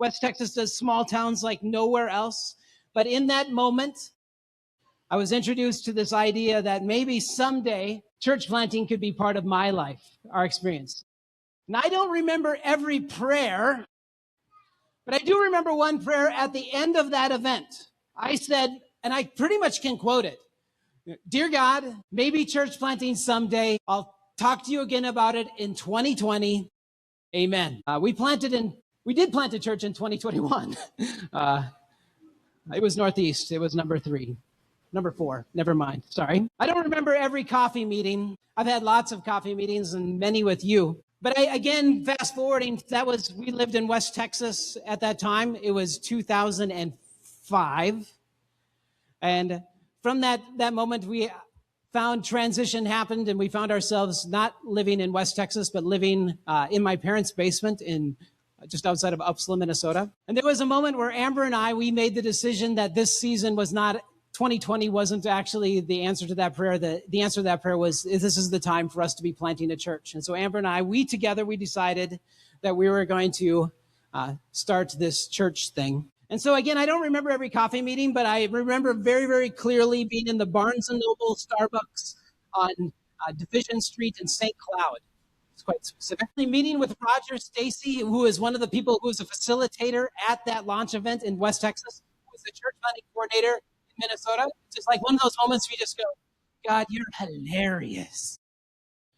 West Texas does small towns like nowhere else. But in that moment, I was introduced to this idea that maybe someday church planting could be part of my life, our experience. And I don't remember every prayer, but I do remember one prayer at the end of that event. I said, and I pretty much can quote it, "Dear God, maybe church planting someday. I'll talk to you again about it in 2020. Amen." We did plant a church in 2021. It was Northeast. It was number 4. Never mind. Sorry. I don't remember every coffee meeting. I've had lots of coffee meetings and many with you. But again, fast forwarding, we lived in West Texas at that time. It was 2005. And from that moment, we found transition happened, and we found ourselves not living in West Texas, but living in my parents' basement in just outside of Upsala, Minnesota. And there was a moment where Amber and we made the decision that this season was not, 2020 wasn't actually the answer to that prayer. The answer to that prayer was, this is the time for us to be planting a church. And so Amber and we decided that we were going to start this church thing. And so again, I don't remember every coffee meeting, but I remember very, very clearly being in the Barnes & Noble Starbucks on Division Street in St. Cloud. It's quite specifically meeting with Roger Stacy, who is one of the people who was a facilitator at that launch event in West Texas, who was the church planting coordinator in Minnesota. It's just like one of those moments where you just go, God, you're hilarious.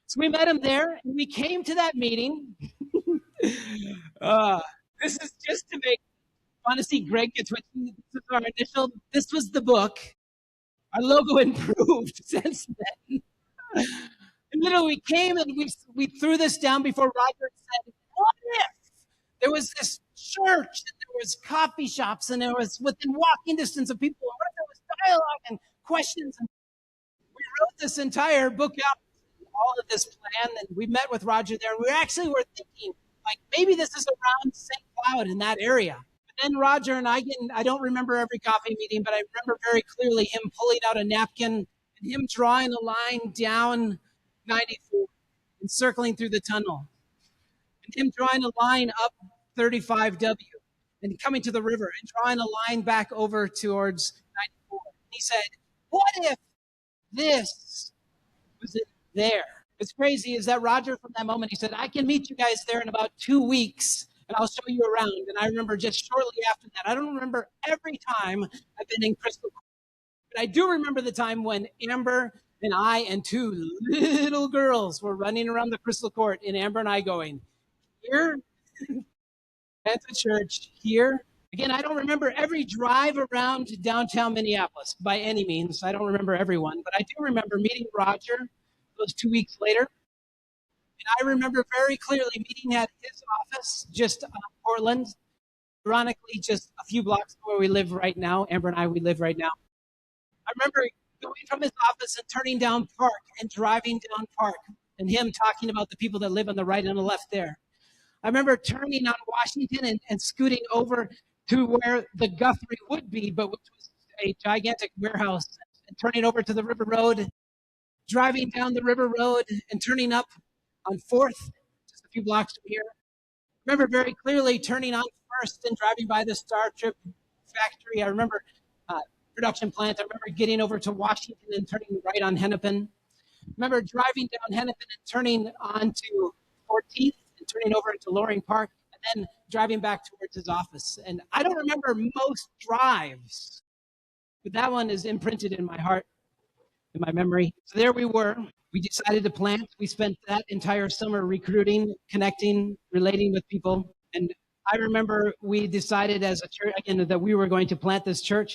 So we met him there, and we came to that meeting. This is just to make, want to see Greg get twitchy. This is our initial, this was the book. Our logo improved since then. And literally we came and we threw this down before Roger said, what if there was this church and there was coffee shops and there was within walking distance of people, and what if there was dialogue and questions? And we wrote this entire book out, all of this plan, and we met with Roger there. We actually were thinking, like, maybe this is around St. Cloud in that area. But then Roger and I don't remember every coffee meeting, but I remember very clearly him pulling out a napkin and him drawing a line down 94 and circling through the tunnel, and him drawing a line up 35W and coming to the river and drawing a line back over towards 94. And he said, what if this was it there? What's crazy is that Roger, from that moment, he said, I can meet you guys there in about 2 weeks and I'll show you around. And I remember just shortly after that, I don't remember every time I've been in Crystal Court, but I do remember the time when Amber and I and 2 little girls were running around the Crystal Court, and Amber and I going, here, at the church, here. Again, I don't remember every drive around downtown Minneapolis by any means. I don't remember everyone, but I do remember meeting Roger those 2 weeks later. And I remember very clearly meeting at his office just on Portland, ironically, just a few blocks from where we live right now. Amber and we live right now. I remember going from his office and turning down Park and driving down Park and him talking about the people that live on the right and the left there. I remember turning on Washington and scooting over to where the Guthrie would be, but which was a gigantic warehouse, and turning over to the River Road, driving down the River Road and turning up on 4th, just a few blocks from here. I remember very clearly turning on First and driving by the Star Trip factory. I remember production plant. I remember getting over to Washington and turning right on Hennepin. I remember driving down Hennepin and turning onto 14th and turning over into Loring Park, and then driving back towards his office. And I don't remember most drives, but that one is imprinted in my heart, in my memory. So there we were. We decided to plant. We spent that entire summer recruiting, connecting, relating with people. And I remember we decided as a church, again, that we were going to plant this church.